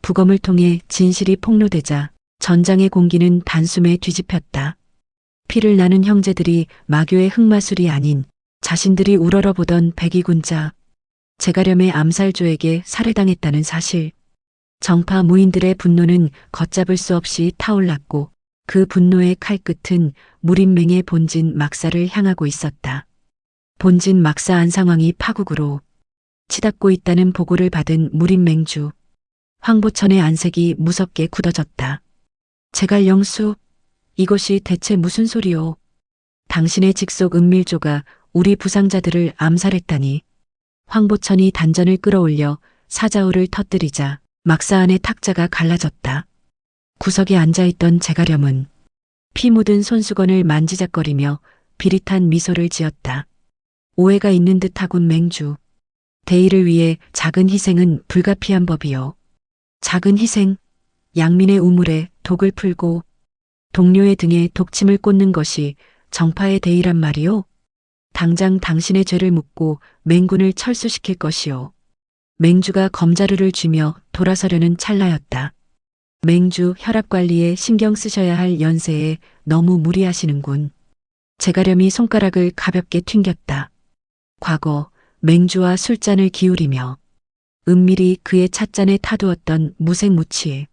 부검을 통해 진실이 폭로되자 전장의 공기는 단숨에 뒤집혔다. 피를 나눈 형제들이 마교의 흑마술이 아닌 자신들이 우러러보던 백의군자 제가렴의 암살조에게 살해당했다는 사실. 정파 무인들의 분노는 걷잡을 수 없이 타올랐고 그 분노의 칼끝은 무림맹의 본진 막사를 향하고 있었다. 본진 막사 안상왕이 파국으로 치닫고 있다는 보고를 받은 무림맹주. 황보천의 안색이 무섭게 굳어졌다. 제갈 영수, 이것이 대체 무슨 소리요? 당신의 직속 은밀조가 우리 부상자들을 암살했다니. 황보천이 단전을 끌어올려 사자우를 터뜨리자 막사 안의 탁자가 갈라졌다. 구석에 앉아있던 제가렴은 피 묻은 손수건을 만지작거리며 비릿한 미소를 지었다. 오해가 있는 듯하군 맹주. 대의를 위해 작은 희생은 불가피한 법이요. 작은 희생, 양민의 우물에 독을 풀고 동료의 등에 독침을 꽂는 것이 정파의 대의란 말이요. 당장 당신의 죄를 묻고 맹군을 철수시킬 것이요. 맹주가 검자루를 쥐며 돌아서려는 찰나였다. 맹주 혈압관리에 신경 쓰셔야 할 연세에 너무 무리하시는군. 제가렴이 손가락을 가볍게 튕겼다. 과거 맹주와 술잔을 기울이며 은밀히 그의 찻잔에 타두었던 무색무취에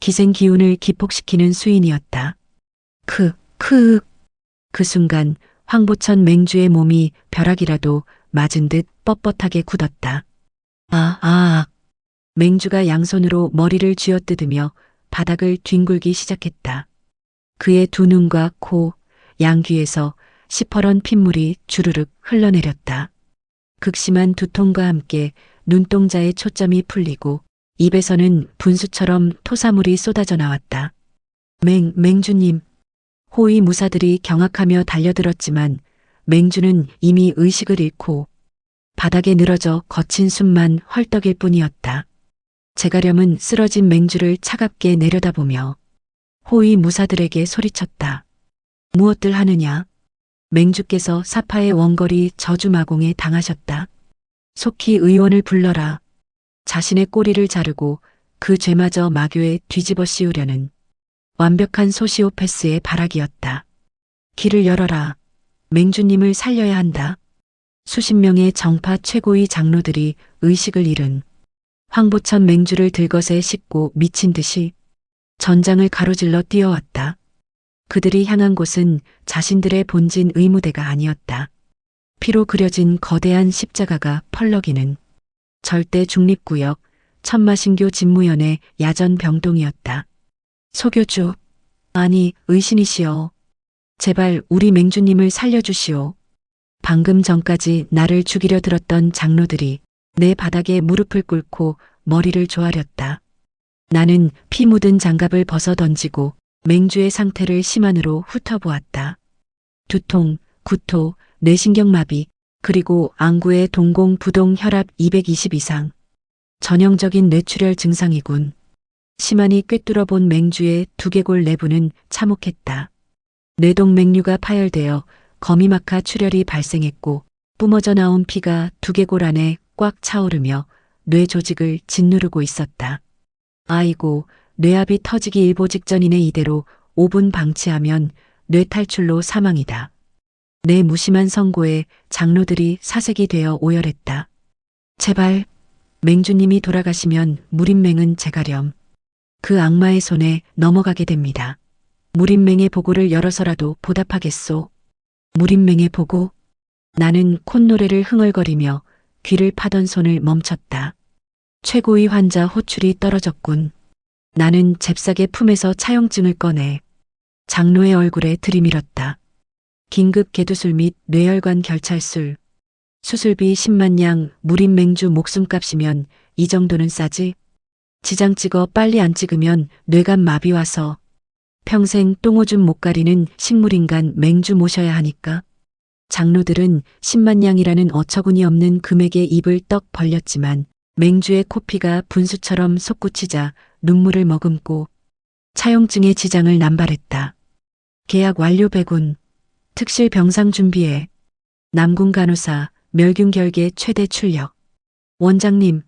기생기운을 기폭시키는 수인이었다. 그 순간 황보천 맹주의 몸이 벼락이라도 맞은 듯 뻣뻣하게 굳었다. 맹주가 양손으로 머리를 쥐어뜯으며 바닥을 뒹굴기 시작했다. 그의 두 눈과 코, 양귀에서 시퍼런 핏물이 주르륵 흘러내렸다. 극심한 두통과 함께 눈동자의 초점이 풀리고 입에서는 분수처럼 토사물이 쏟아져 나왔다. 맹주님. 호위 무사들이 경악하며 달려들었지만 맹주는 이미 의식을 잃고 바닥에 늘어져 거친 숨만 헐떡일 뿐이었다. 제가렴은 쓰러진 맹주를 차갑게 내려다보며 호위 무사들에게 소리쳤다. 무엇들 하느냐? 맹주께서 사파의 원거리 저주마공에 당하셨다. 속히 의원을 불러라. 자신의 꼬리를 자르고 그 죄마저 마교에 뒤집어 씌우려는 완벽한 소시오패스의 발악이었다. 길을 열어라. 맹주님을 살려야 한다. 수십 명의 정파 최고위 장로들이 의식을 잃은 황보천 맹주를 들것에 싣고 미친 듯이 전장을 가로질러 뛰어왔다. 그들이 향한 곳은 자신들의 본진 의무대가 아니었다. 피로 그려진 거대한 십자가가 펄럭이는 절대 중립구역 천마신교 집무연의 야전 병동이었다. 소교주, 아니 의신이시여. 제발 우리 맹주님을 살려주시오. 방금 전까지 나를 죽이려 들었던 장로들이 내 바닥에 무릎을 꿇고 머리를 조아렸다. 나는 피 묻은 장갑을 벗어 던지고 맹주의 상태를 심한으로 훑어보았다. 두통, 구토, 뇌신경마비, 그리고 안구의 동공 부동 혈압 220 이상. 전형적인 뇌출혈 증상이군. 심한이 꿰뚫어 본 맹주의 두개골 내부는 참혹했다. 뇌동맥류가 파열되어 거미막하 출혈이 발생했고 뿜어져 나온 피가 두개골 안에 꽉 차오르며 뇌 조직을 짓누르고 있었다. 아이고, 뇌압이 터지기 일보 직전이네. 이대로 5분 방치하면 뇌탈출로 사망이다. 내 무심한 선고에 장로들이 사색이 되어 오열했다. 제발 맹주님이 돌아가시면 무림맹은 제가렴. 그 악마의 손에 넘어가게 됩니다. 무림맹의 보고를 열어서라도 보답하겠소. 무림맹의 보고? 나는 콧노래를 흥얼거리며 귀를 파던 손을 멈췄다. 최고위 환자 호출이 떨어졌군. 나는 잽싸게 품에서 차용증을 꺼내 장로의 얼굴에 들이밀었다. 긴급 개두술 및 뇌혈관 결찰술. 수술비 10만 냥, 무림맹주 목숨값이면 이 정도는 싸지. 지장 찍어 빨리 안 찍으면 뇌간 마비 와서 평생 똥오줌 못 가리는 식물인간 맹주 모셔야 하니까. 장로들은 10만 냥이라는 어처구니 없는 금액에 입을 떡 벌렸지만 맹주의 코피가 분수처럼 솟구치자 눈물을 머금고 차용증의 지장을 남발했다. 계약 완료. 배군. 특실 병상 준비해. 남궁 간호사 멸균 결계 최대 출력. 원장님,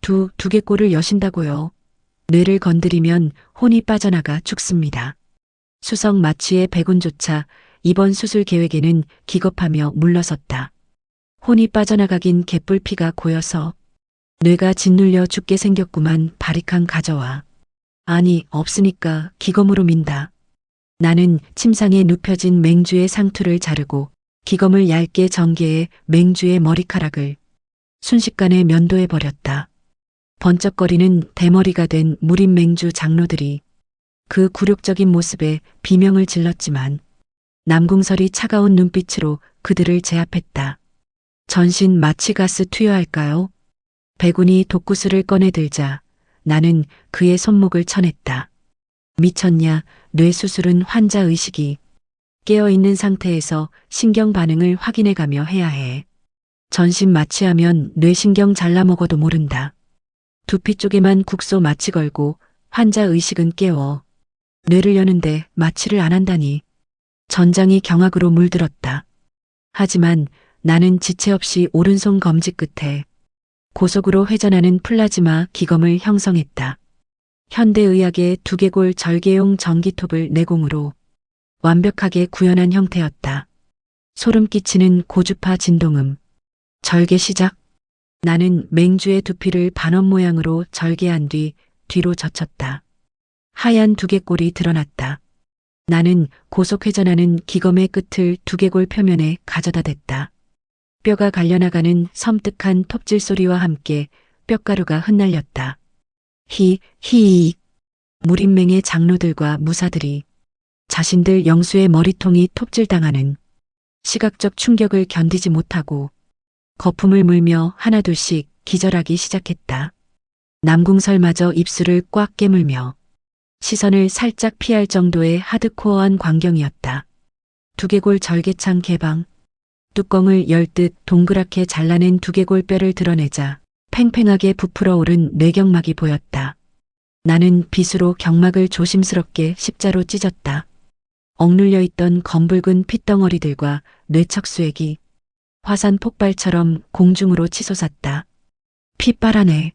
두개골을 여신다고요. 뇌를 건드리면 혼이 빠져나가 죽습니다. 수석 마취의 백운조차 이번 수술 계획에는 기겁하며 물러섰다. 혼이 빠져나가긴 개뿔피가 고여서 뇌가 짓눌려 죽게 생겼구만. 바리캉 가져와. 아니, 없으니까 기검으로 민다. 나는 침상에 눕혀진 맹주의 상투를 자르고 기검을 얇게 전개해 맹주의 머리카락을 순식간에 면도해 버렸다. 번쩍거리는 대머리가 된 무림 맹주 장로들이 그 굴욕적인 모습에 비명을 질렀지만 남궁설이 차가운 눈빛으로 그들을 제압했다. 전신 마취가스 투여할까요? 백운이 독구슬을 꺼내들자 나는 그의 손목을 쳐냈다. 미쳤냐? 뇌수술은 환자 의식이 깨어있는 상태에서 신경 반응을 확인해가며 해야 해. 전신 마취하면 뇌신경 잘라먹어도 모른다. 두피 쪽에만 국소 마취 걸고 환자 의식은 깨워. 뇌를 여는데 마취를 안 한다니. 전장이 경악으로 물들었다. 하지만 나는 지체 없이 오른손 검지 끝에 고속으로 회전하는 플라즈마 기검을 형성했다. 현대의학의 두개골 절개용 전기톱을 내공으로 완벽하게 구현한 형태였다. 소름 끼치는 고주파 진동음. 절개 시작. 나는 맹주의 두피를 반원 모양으로 절개한 뒤 뒤로 젖혔다. 하얀 두개골이 드러났다. 나는 고속 회전하는 기검의 끝을 두개골 표면에 가져다 댔다. 뼈가 갈려나가는 섬뜩한 톱질 소리와 함께 뼈가루가 흩날렸다. 히익. 무림맹의 장로들과 무사들이 자신들 영수의 머리통이 톱질당하는 시각적 충격을 견디지 못하고 거품을 물며 하나둘씩 기절하기 시작했다. 남궁설마저 입술을 꽉 깨물며 시선을 살짝 피할 정도의 하드코어한 광경이었다. 두개골 절개창 개방. 뚜껑을 열듯 동그랗게 잘라낸 두개골 뼈를 드러내자 팽팽하게 부풀어 오른 뇌경막이 보였다. 나는 빗으로 경막을 조심스럽게 십자로 찢었다. 억눌려 있던 검붉은 핏덩어리들과 뇌척수액이 화산 폭발처럼 공중으로 치솟았다. 피 빨아내.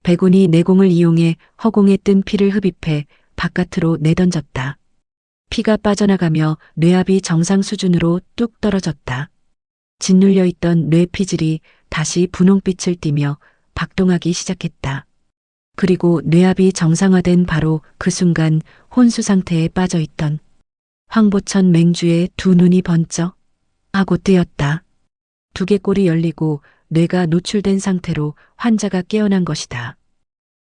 백운이 내공을 이용해 허공에 뜬 피를 흡입해 바깥으로 내던졌다. 피가 빠져나가며 뇌압이 정상 수준으로 뚝 떨어졌다. 짓눌려 있던 뇌피질이 다시 분홍빛을 띠며 박동하기 시작했다. 그리고 뇌압이 정상화된 바로 그 순간 혼수 상태에 빠져 있던 황보천 맹주의 두 눈이 번쩍 하고 뜨였다. 두개골이 열리고 뇌가 노출된 상태로 환자가 깨어난 것이다.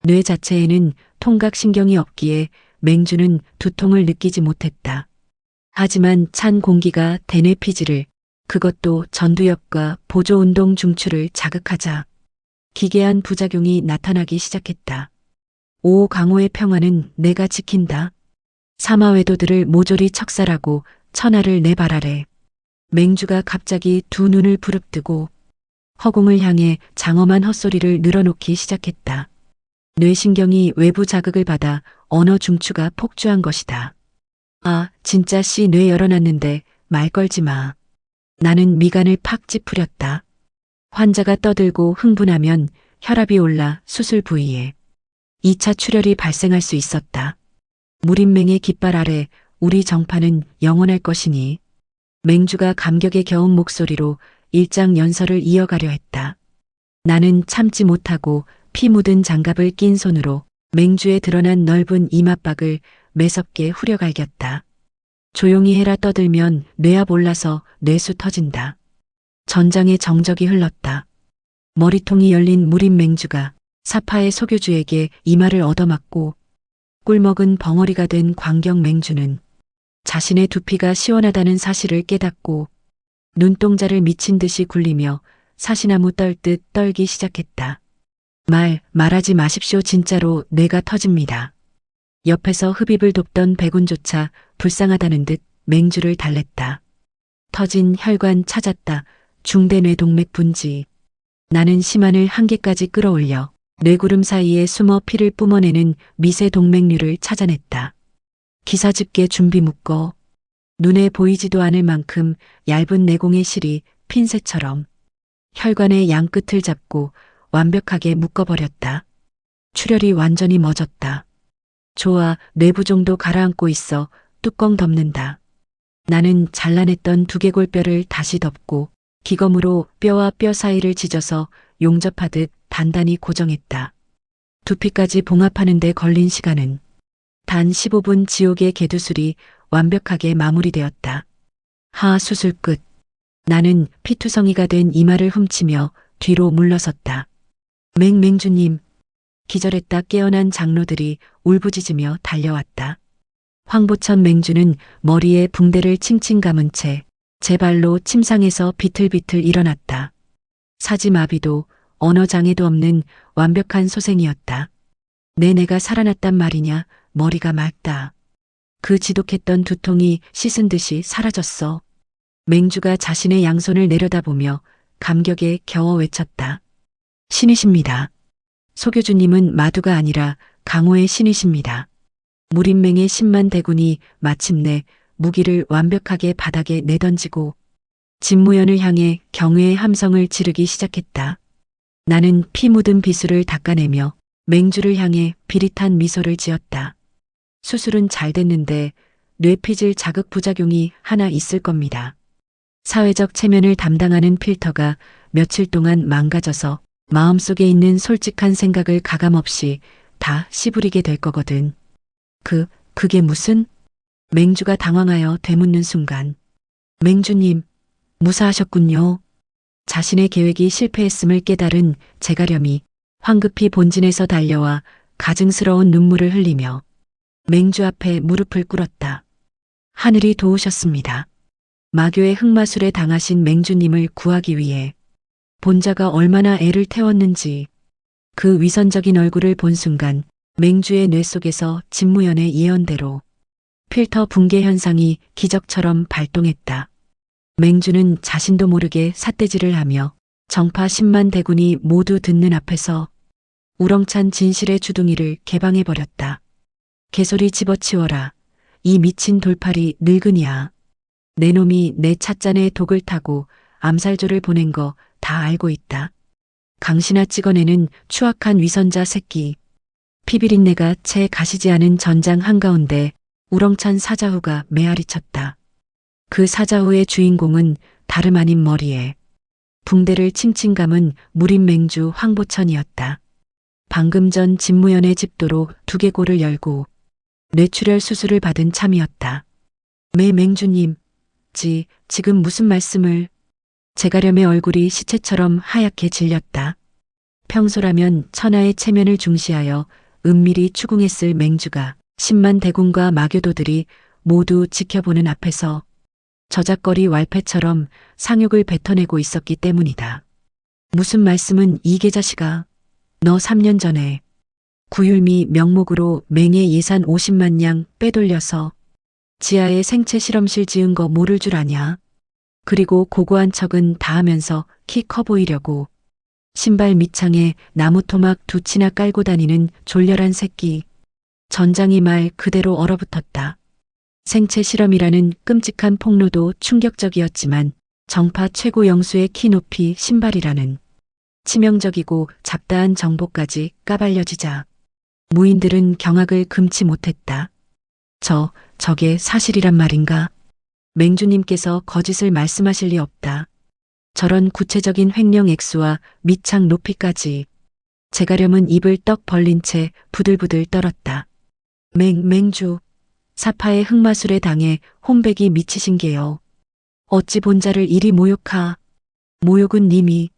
뇌 자체에는 통각신경이 없기에 맹주는 두통을 느끼지 못했다. 하지만 찬 공기가 대뇌 피질을, 그것도 전두엽과 보조운동 중추를 자극하자 기괴한 부작용이 나타나기 시작했다. 오 강호의 평화는 내가 지킨다. 사마외도들을 모조리 척살하고 천하를 내 발 아래. 맹주가 갑자기 두 눈을 부릅뜨고 허공을 향해 장엄한 헛소리를 늘어놓기 시작했다. 뇌신경이 외부 자극을 받아 언어 중추가 폭주한 것이다. 아, 진짜 씨 뇌 열어놨는데 말 걸지 마. 나는 미간을 팍 찌푸렸다. 환자가 떠들고 흥분하면 혈압이 올라 수술 부위에 2차 출혈이 발생할 수 있었다. 무림맹의 깃발 아래 우리 정파는 영원할 것이니. 맹주가 감격에 겨운 목소리로 일장 연설을 이어가려 했다. 나는 참지 못하고 피 묻은 장갑을 낀 손으로 맹주에 드러난 넓은 이맛박을 매섭게 후려갈겼다. 조용히 해라. 떠들면 뇌압 올라서 뇌수 터진다. 전장에 정적이 흘렀다. 머리통이 열린 무림 맹주가 사파의 소교주에게 이마를 얻어맞고 꿀먹은 벙어리가 된 광경 맹주는 자신의 두피가 시원하다는 사실을 깨닫고 눈동자를 미친 듯이 굴리며 사시나무 떨듯 떨기 시작했다. 말하지 마십시오. 진짜로 뇌가 터집니다. 옆에서 흡입을 돕던 백운조차 불쌍하다는 듯 맹주를 달랬다. 터진 혈관 찾았다. 중대뇌동맥 분지. 나는 심한을 한계까지 끌어올려 뇌구름 사이에 숨어 피를 뿜어내는 미세 동맥류를 찾아냈다. 기사집게 준비 묶어. 눈에 보이지도 않을 만큼 얇은 내공의 실이 핀셋처럼 혈관의 양끝을 잡고 완벽하게 묶어버렸다. 출혈이 완전히 멎었다. 좋아, 뇌부 정도 가라앉고 있어. 뚜껑 덮는다. 나는 잘라냈던 두개골뼈를 다시 덮고 기검으로 뼈와 뼈 사이를 찢어서 용접하듯 단단히 고정했다. 두피까지 봉합하는 데 걸린 시간은 단 15분. 지옥의 개두술이 완벽하게 마무리되었다. 수술 끝. 나는 피투성이가 된 이마를 훔치며 뒤로 물러섰다. 맹맹주님. 기절했다 깨어난 장로들이 울부짖으며 달려왔다. 황보천 맹주는 머리에 붕대를 칭칭 감은 채 제 발로 침상에서 비틀비틀 일어났다. 사지마비도 언어장애도 없는 완벽한 소생이었다. 내가 살아났단 말이냐. 머리가 맑다. 그 지독했던 두통이 씻은 듯이 사라졌어. 맹주가 자신의 양손을 내려다보며 감격에 겨워 외쳤다. 신이십니다. 소교주님은 마두가 아니라 강호의 신이십니다. 무림맹의 10만 대군이 마침내 무기를 완벽하게 바닥에 내던지고 진무연을 향해 경외의 함성을 지르기 시작했다. 나는 피 묻은 비수를 닦아내며 맹주를 향해 비릿한 미소를 지었다. 수술은 잘 됐는데 뇌피질 자극 부작용이 하나 있을 겁니다. 사회적 체면을 담당하는 필터가 며칠 동안 망가져서 마음속에 있는 솔직한 생각을 가감없이 다 씨부리게 될 거거든. 그게 무슨? 맹주가 당황하여 되묻는 순간. 맹주님, 무사하셨군요. 자신의 계획이 실패했음을 깨달은 제가렴이 황급히 본진에서 달려와 가증스러운 눈물을 흘리며 맹주 앞에 무릎을 꿇었다. 하늘이 도우셨습니다. 마교의 흑마술에 당하신 맹주님을 구하기 위해 본자가 얼마나 애를 태웠는지. 그 위선적인 얼굴을 본 순간 맹주의 뇌 속에서 진무연의 예언대로 필터 붕괴 현상이 기적처럼 발동했다. 맹주는 자신도 모르게 삿대질을 하며 정파 10만 대군이 모두 듣는 앞에서 우렁찬 진실의 주둥이를 개방해버렸다. 개소리 집어치워라. 이 미친 돌팔이 늙은이야. 내 놈이 내 찻잔에 독을 타고 암살조를 보낸 거 다 알고 있다. 강신아 찍어내는 추악한 위선자 새끼. 피비린내가 채 가시지 않은 전장 한가운데 우렁찬 사자후가 메아리쳤다. 그 사자후의 주인공은 다름 아닌 머리에 붕대를 칭칭 감은 무림맹주 황보천이었다. 방금 전 진무연의 집도로 두개골을 열고 뇌출혈 수술을 받은 참이었다. 맹주님, 지금 무슨 말씀을? 제가렴의 얼굴이 시체처럼 하얗게 질렸다. 평소라면 천하의 체면을 중시하여 은밀히 추궁했을 맹주가 10만 대군과 마교도들이 모두 지켜보는 앞에서 저작거리 왈패처럼 상욕을 뱉어내고 있었기 때문이다. 무슨 말씀은 이 개자식아. 너 3년 전에 구율미 명목으로 맹의 예산 50만 냥 빼돌려서 지하에 생체 실험실 지은 거 모를 줄 아냐. 그리고 고고한 척은 다 하면서 키 커 보이려고 신발 밑창에 나무 토막 2치나 깔고 다니는 졸렬한 새끼. 전장이 말 그대로 얼어붙었다. 생체 실험이라는 끔찍한 폭로도 충격적이었지만 정파 최고 영수의 키 높이 신발이라는 치명적이고 잡다한 정보까지 까발려지자 무인들은 경악을 금치 못했다. 저게 사실이란 말인가? 맹주님께서 거짓을 말씀하실 리 없다. 저런 구체적인 횡령 액수와 밑창 높이까지. 제가렴은 입을 떡 벌린 채 부들부들 떨었다. 맹주, 사파의 흑마술에 당해 혼백이 미치신 게요. 어찌 본자를 이리 모욕하. 모욕은 님이.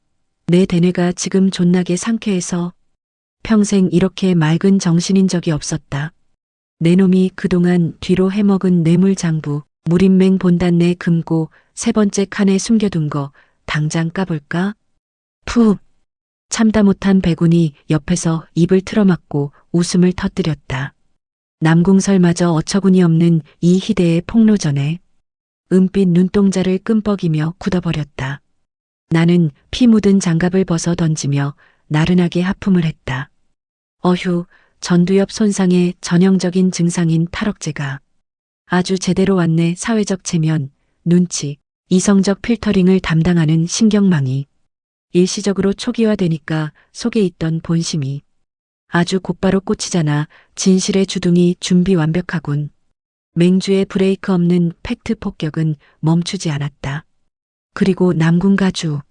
내 대뇌가 지금 존나게 상쾌해서 평생 이렇게 맑은 정신인 적이 없었다. 내 놈이 그동안 뒤로 해먹은 뇌물장부, 무림맹 본단내 금고 3번째 칸에 숨겨둔 거 당장 까볼까? 푸! 참다 못한 백운이 옆에서 입을 틀어막고 웃음을 터뜨렸다. 남궁설마저 어처구니 없는 이 희대의 폭로전에 은빛 눈동자를 끔뻑이며 굳어버렸다. 나는 피 묻은 장갑을 벗어 던지며 나른하게 하품을 했다. 어휴, 전두엽 손상의 전형적인 증상인 탈억제가 아주 제대로 왔네. 사회적 체면, 눈치, 이성적 필터링을 담당하는 신경망이 일시적으로 초기화되니까 속에 있던 본심이 아주 곧바로 꽂히잖아. 진실의 주둥이 준비 완벽하군. 맹주의 브레이크 없는 팩트 폭격은 멈추지 않았다. 그리고 남궁가주.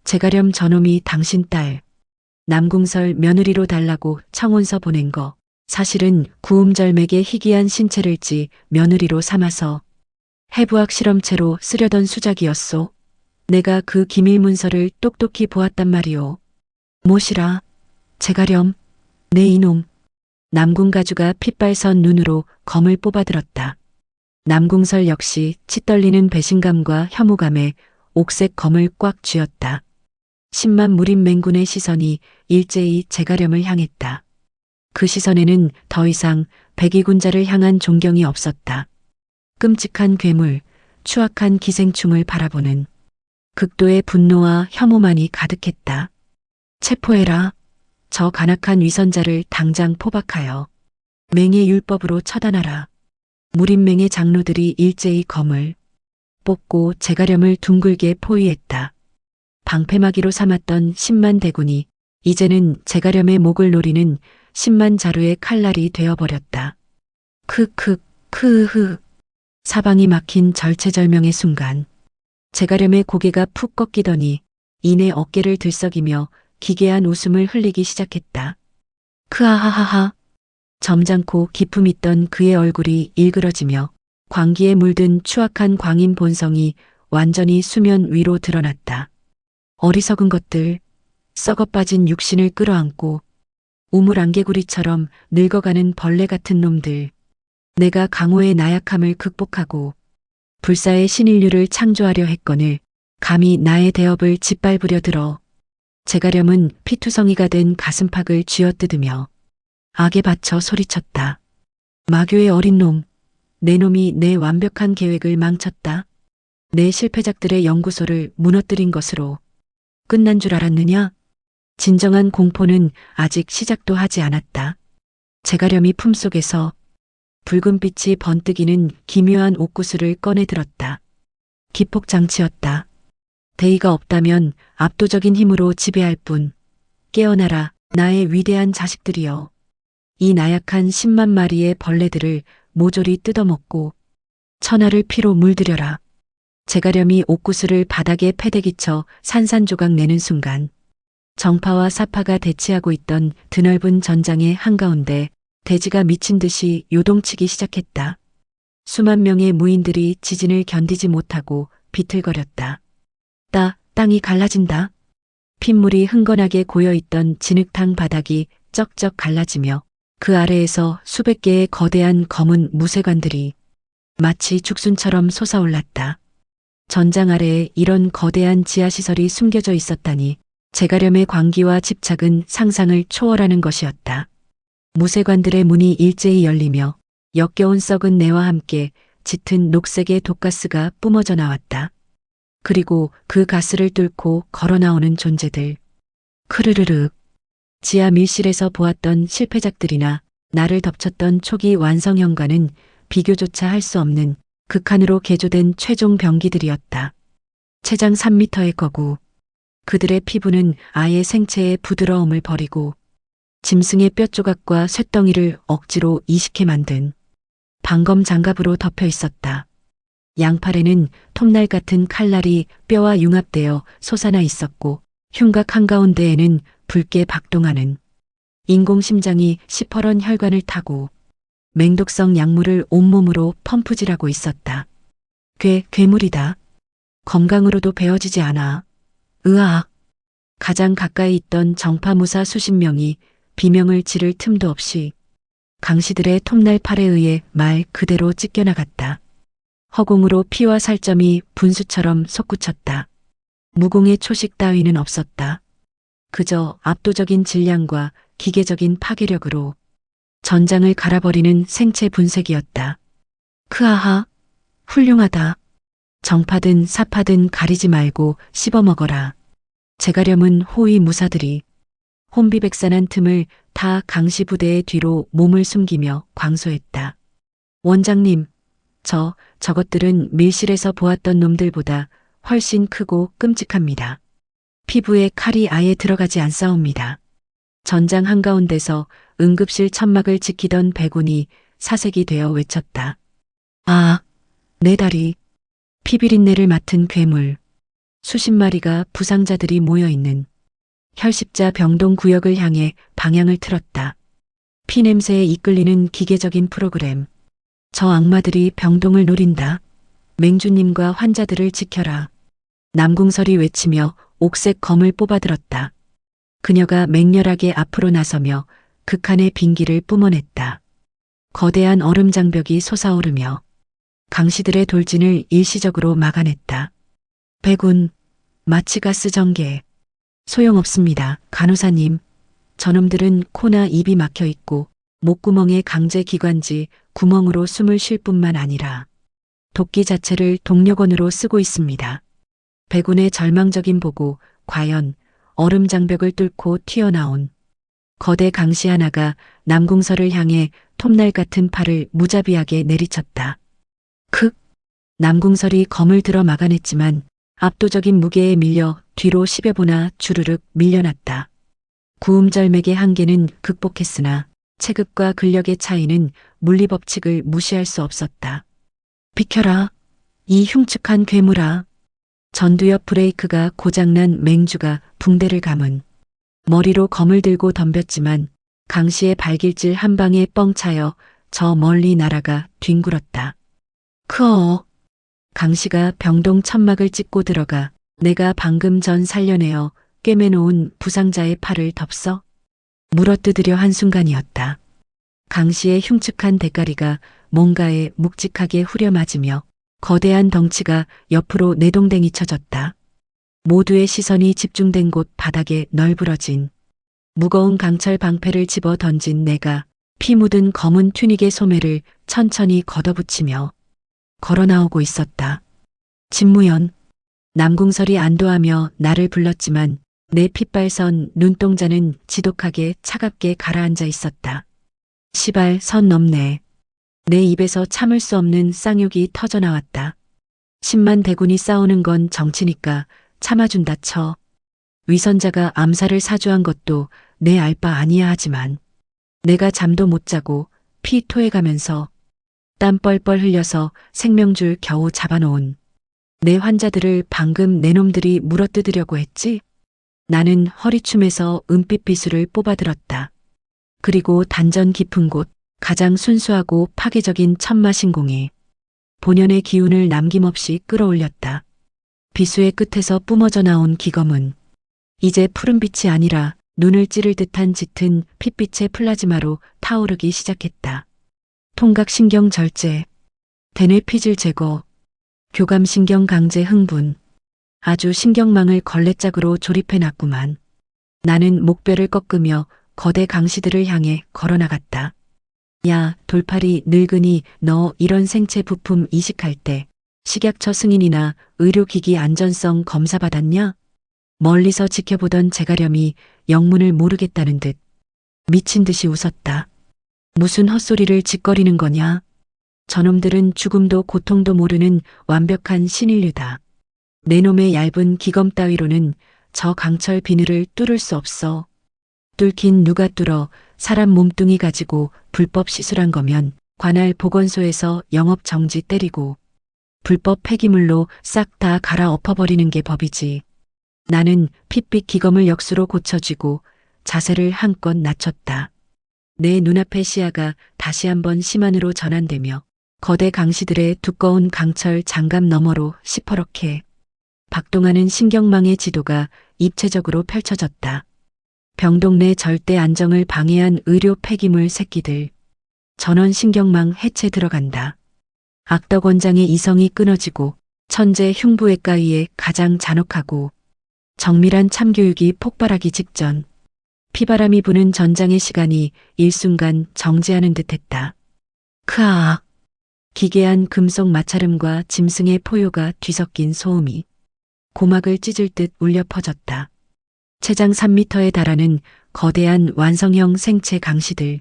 제가렴 저놈이 당신 딸. 남궁설 며느리로 달라고 청혼서 보낸 거. 사실은 구음절맥의 희귀한 신체를 찌 며느리로 삼아서 해부학 실험체로 쓰려던 수작이었소. 내가 그 기밀 문서를 똑똑히 보았단 말이오. 못이라. 제가렴. 내 이놈. 남궁가주가 핏발선 눈으로 검을 뽑아들었다. 남궁설 역시 치떨리는 배신감과 혐오감에 옥색 검을 꽉 쥐었다. 10만 무림 맹군의 시선이 일제히 제가렴을 향했다. 그 시선에는 더 이상 백의군자를 향한 존경이 없었다. 끔찍한 괴물, 추악한 기생충을 바라보는 극도의 분노와 혐오만이 가득했다. 체포해라. 저 간악한 위선자를 당장 포박하여 맹의 율법으로 처단하라. 무림맹의 장로들이 일제히 검을 뽑고 제가렴을 둥글게 포위했다. 방패막이로 삼았던 10만 대군이 이제는 제가렴의 목을 노리는 10만 자루의 칼날이 되어버렸다. 크흐. 사방이 막힌 절체절명의 순간 제가렴의 고개가 푹 꺾이더니 이내 어깨를 들썩이며 기괴한 웃음을 흘리기 시작했다. 크하하하하. 점잖고 기품 있던 그의 얼굴이 일그러지며 광기에 물든 추악한 광인 본성이 완전히 수면 위로 드러났다. 어리석은 것들, 썩어빠진 육신을 끌어안고 우물안개구리처럼 늙어가는 벌레 같은 놈들. 내가 강호의 나약함을 극복하고 불사의 신인류를 창조하려 했거늘 감히 나의 대업을 짓밟으려 들어. 제가렴은 피투성이가 된 가슴팍을 쥐어뜯으며 악에 받쳐 소리쳤다. 마교의 어린 놈, 내 놈이 내 완벽한 계획을 망쳤다. 내 실패작들의 연구소를 무너뜨린 것으로 끝난 줄 알았느냐? 진정한 공포는 아직 시작도 하지 않았다. 제가렴이 품속에서 붉은 빛이 번뜩이는 기묘한 옥구슬을 꺼내 들었다. 기폭장치였다. 대의가 없다면 압도적인 힘으로 지배할 뿐. 깨어나라, 나의 위대한 자식들이여. 이 나약한 10만 마리의 벌레들을 모조리 뜯어먹고 천하를 피로 물들여라. 제가렴이 옥구슬을 바닥에 패대기쳐 산산조각 내는 순간 정파와 사파가 대치하고 있던 드넓은 전장의 한가운데 대지가 미친 듯이 요동치기 시작했다. 수만 명의 무인들이 지진을 견디지 못하고 비틀거렸다. 땅이 갈라진다. 핏물이 흥건하게 고여있던 진흙탕 바닥이 쩍쩍 갈라지며 그 아래에서 수백 개의 거대한 검은 무쇠관들이 마치 죽순처럼 솟아올랐다. 전장 아래에 이런 거대한 지하시설이 숨겨져 있었다니 제가렴의 광기와 집착은 상상을 초월하는 것이었다. 무쇠관들의 문이 일제히 열리며 역겨운 썩은 내와 함께 짙은 녹색의 독가스가 뿜어져 나왔다. 그리고 그 가스를 뚫고 걸어 나오는 존재들. 크르르륵. 지하 밀실에서 보았던 실패작들이나 나를 덮쳤던 초기 완성형과는 비교조차 할 수 없는 극한으로 개조된 최종 병기들이었다. 체장 3미터의 거구. 그들의 피부는 아예 생체의 부드러움을 버리고 짐승의 뼈조각과 쇳덩이를 억지로 이식해 만든 방검 장갑으로 덮여 있었다. 양팔에는 톱날 같은 칼날이 뼈와 융합되어 솟아나 있었고 흉곽 한가운데에는 붉게 박동하는 인공심장이 시퍼런 혈관을 타고 맹독성 약물을 온몸으로 펌프질하고 있었다. 괴물이다. 검강으로도 베어지지 않아. 으악. 가장 가까이 있던 정파무사 수십 명이 비명을 지를 틈도 없이 강씨들의 톱날 팔에 의해 말 그대로 찢겨나갔다. 허공으로 피와 살점이 분수처럼 솟구쳤다. 무공의 초식 따위는 없었다. 그저 압도적인 질량과 기계적인 파괴력으로 전장을 갈아버리는 생체 분쇄기였다. 크하하, 훌륭하다. 정파든 사파든 가리지 말고 씹어먹어라. 제가렴은 호위 무사들이 혼비백산한 틈을 다 강씨 부대의 뒤로 몸을 숨기며 광소했다. 원장님, 저것들은 밀실에서 보았던 놈들보다 훨씬 크고 끔찍합니다. 피부에 칼이 아예 들어가지 않사옵니다. 전장 한가운데서 응급실 천막을 지키던 백운이 사색이 되어 외쳤다. 아, 내 다리. 피비린내를 맡은 괴물. 수십 마리가 부상자들이 모여있는 혈십자 병동 구역을 향해 방향을 틀었다. 피냄새에 이끌리는 기계적인 프로그램. 저 악마들이 병동을 노린다. 맹주님과 환자들을 지켜라. 남궁설이 외치며 옥색 검을 뽑아들었다. 그녀가 맹렬하게 앞으로 나서며 극한의 빈기를 뿜어냈다. 거대한 얼음 장벽이 솟아오르며 강시들의 돌진을 일시적으로 막아냈다. 백운, 마취가스 전개. 소용없습니다, 간호사님. 저놈들은 코나 입이 막혀 있고 목구멍에 강제 기관지 구멍으로 숨을 쉴 뿐만 아니라 도끼 자체를 동력원으로 쓰고 있습니다. 백운의 절망적인 보고 과연 얼음 장벽을 뚫고 튀어나온 거대 강시 하나가 남궁설을 향해 톱날 같은 팔을 무자비하게 내리쳤다. 크! 남궁설이 검을 들어 막아냈지만 압도적인 무게에 밀려 뒤로 10여 보나 주르륵 밀려났다. 구음절맥의 한계는 극복했으나 체급과 근력의 차이는 물리법칙을 무시할 수 없었다. 비켜라. 이 흉측한 괴물아. 전두엽 브레이크가 고장난 맹주가 붕대를 감은 머리로 검을 들고 덤볐지만 강시의 발길질 한 방에 뻥 차여 저 멀리 날아가 뒹굴었다. 크어. 강시가 병동 천막을 찢고 들어가 내가 방금 전 살려내어 꿰매놓은 부상자의 팔을 덥석 물어뜯으려 한 순간이었다. 강시의 흉측한 대가리가 뭔가에 묵직하게 후려맞으며 거대한 덩치가 옆으로 내동댕이 쳐졌다. 모두의 시선이 집중된 곳 바닥에 널브러진 무거운 강철 방패를 집어 던진 내가 피 묻은 검은 튜닉의 소매를 천천히 걷어붙이며 걸어 나오고 있었다. 진무연. 남궁설이 안도하며 나를 불렀지만 내 핏발선 눈동자는 지독하게 차갑게 가라앉아 있었다. 시발 선 넘네. 내 입에서 참을 수 없는 쌍욕이 터져나왔다. 10만 대군이 싸우는 건 정치니까 참아준다 쳐. 위선자가 암살을 사주한 것도 내 알 바 아니야 하지만 내가 잠도 못 자고 피 토해가면서 땀 뻘뻘 흘려서 생명줄 겨우 잡아놓은 내 환자들을 방금 내 놈들이 물어뜯으려고 했지? 나는 허리춤에서 은빛 비수를 뽑아들었다. 그리고 단전 깊은 곳 가장 순수하고 파괴적인 천마신공에 본연의 기운을 남김없이 끌어올렸다. 비수의 끝에서 뿜어져 나온 기검은 이제 푸른빛이 아니라 눈을 찌를 듯한 짙은 핏빛의 플라즈마로 타오르기 시작했다. 통각신경 절제, 대뇌피질 제거, 교감신경 강제 흥분, 아주 신경망을 걸레짝으로 조립해놨구만. 나는 목뼈를 꺾으며 거대 강시들을 향해 걸어나갔다. 야, 돌팔이 늙은이 너 이런 생체 부품 이식할 때 식약처 승인이나 의료기기 안전성 검사 받았냐? 멀리서 지켜보던 제가렴이 영문을 모르겠다는 듯 미친 듯이 웃었다. 무슨 헛소리를 짓거리는 거냐? 저놈들은 죽음도 고통도 모르는 완벽한 신인류다. 내 놈의 얇은 기검 따위로는 저 강철 비늘을 뚫을 수 없어. 뚫긴 누가 뚫어. 사람 몸뚱이 가지고 불법 시술한 거면 관할 보건소에서 영업 정지 때리고 불법 폐기물로 싹 다 갈아 엎어버리는 게 법이지. 나는 핏빛 기검을 역수로 고쳐쥐고 자세를 한껏 낮췄다. 내 눈앞의 시야가 다시 한번 심한으로 전환되며 거대 강시들의 두꺼운 강철 장갑 너머로 시퍼렇게 박동하는 신경망의 지도가 입체적으로 펼쳐졌다. 병동 내 절대 안정을 방해한 의료 폐기물 새끼들. 전원 신경망 해체 들어간다. 악덕 원장의 이성이 끊어지고 천재 흉부외과의의 가장 잔혹하고 정밀한 참교육이 폭발하기 직전 피바람이 부는 전장의 시간이 일순간 정지하는 듯했다. 크아. 기괴한 금속 마찰음과 짐승의 포효가 뒤섞인 소음이 고막을 찢을 듯 울려 퍼졌다. 체장 3m에 달하는 거대한 완성형 생체 강시들,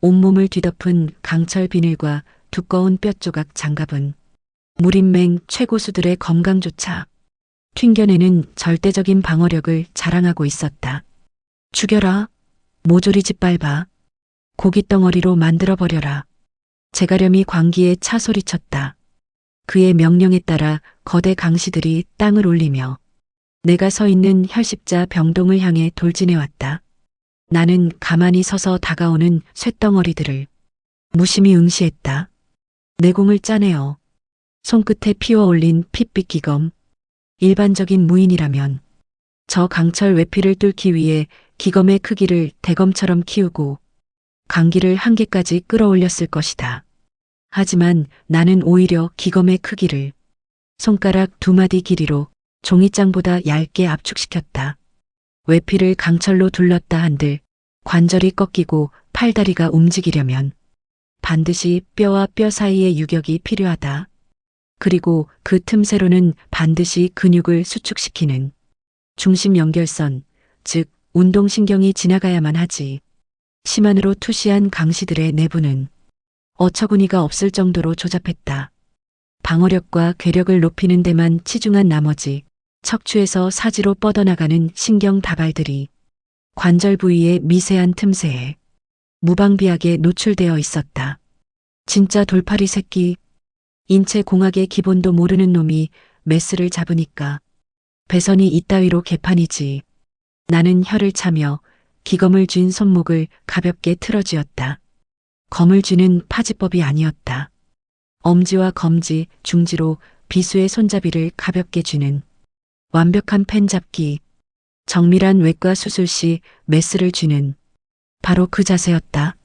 온몸을 뒤덮은 강철 비늘과 두꺼운 뼈조각 장갑은 무림맹 최고수들의 검강조차 튕겨내는 절대적인 방어력을 자랑하고 있었다. 죽여라. 모조리 짓밟아. 고깃덩어리로 만들어버려라. 제가렴이 광기에 차 소리쳤다. 그의 명령에 따라 거대 강시들이 땅을 올리며 내가 서 있는 혈십자 병동을 향해 돌진해왔다. 나는 가만히 서서 다가오는 쇳덩어리들을 무심히 응시했다. 내공을 짜내어 손끝에 피워 올린 핏빛 기검. 일반적인 무인이라면 저 강철 외피를 뚫기 위해 기검의 크기를 대검처럼 키우고 강기를 한계까지 끌어올렸을 것이다. 하지만 나는 오히려 기검의 크기를 손가락 2마디 길이로 종이장보다 얇게 압축시켰다. 외피를 강철로 둘렀다 한들 관절이 꺾이고 팔다리가 움직이려면 반드시 뼈와 뼈 사이의 유격이 필요하다. 그리고 그 틈새로는 반드시 근육을 수축시키는 중심 연결선, 즉 운동신경이 지나가야만 하지. 심한으로 투시한 강시들의 내부는 어처구니가 없을 정도로 조잡했다. 방어력과 괴력을 높이는 데만 치중한 나머지 척추에서 사지로 뻗어나가는 신경 다발들이 관절 부위의 미세한 틈새에 무방비하게 노출되어 있었다. 진짜 돌팔이 새끼. 인체 공학의 기본도 모르는 놈이 메스를 잡으니까 배선이 이따위로 개판이지. 나는 혀를 차며 기검을 쥔 손목을 가볍게 틀어쥐었다. 검을 쥐는 파지법이 아니었다. 엄지와 검지, 중지로 비수의 손잡이를 가볍게 쥐는 완벽한 펜 잡기. 정밀한 외과 수술 시 메스를 쥐는 바로 그 자세였다.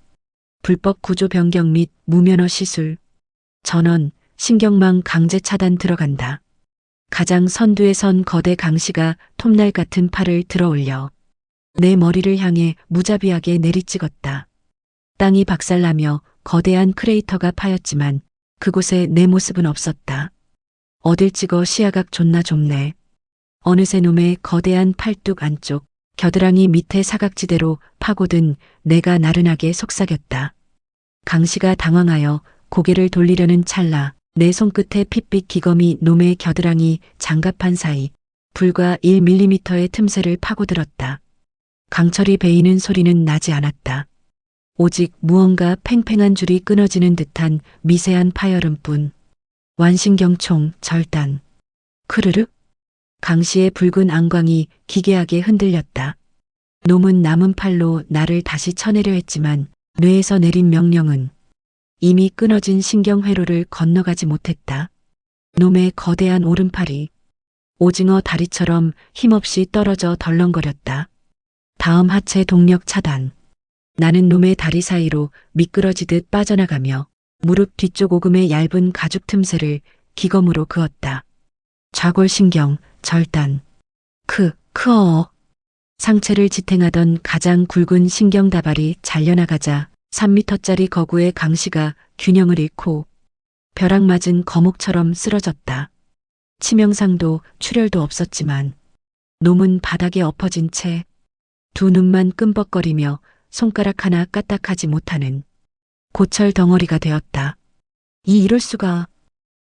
불법 구조 변경 및 무면허 시술, 전원, 신경망 강제 차단 들어간다. 가장 선두에 선 거대 강시가 톱날 같은 팔을 들어 올려 내 머리를 향해 무자비하게 내리찍었다. 땅이 박살나며 거대한 크레이터가 파였지만 그곳에 내 모습은 없었다. 어딜 찍어 시야각 존나 좁네. 어느새 놈의 거대한 팔뚝 안쪽 겨드랑이 밑에 사각지대로 파고든 내가 나른하게 속삭였다. 강시가 당황하여 고개를 돌리려는 찰나 내 손끝에 핏빛 기검이 놈의 겨드랑이 장갑판 사이 불과 1mm의 틈새를 파고들었다. 강철이 베이는 소리는 나지 않았다. 오직 무언가 팽팽한 줄이 끊어지는 듯한 미세한 파열음뿐. 완신경총 절단. 크르륵. 강시의 붉은 안광이 기괴하게 흔들렸다. 놈은 남은 팔로 나를 다시 쳐내려 했지만 뇌에서 내린 명령은 이미 끊어진 신경회로를 건너가지 못했다. 놈의 거대한 오른팔이 오징어 다리처럼 힘없이 떨어져 덜렁거렸다. 다음 하체 동력 차단. 나는 놈의 다리 사이로 미끄러지듯 빠져나가며 무릎 뒤쪽 오금의 얇은 가죽 틈새를 기검으로 그었다. 좌골신경 절단. 크어. 상체를 지탱하던 가장 굵은 신경다발이 잘려나가자 3m짜리 거구의 강시가 균형을 잃고 벼락 맞은 거목처럼 쓰러졌다. 치명상도 출혈도 없었지만 놈은 바닥에 엎어진 채 두 눈만 끔벅거리며 손가락 하나 까딱하지 못하는 고철 덩어리가 되었다. 이럴 수가.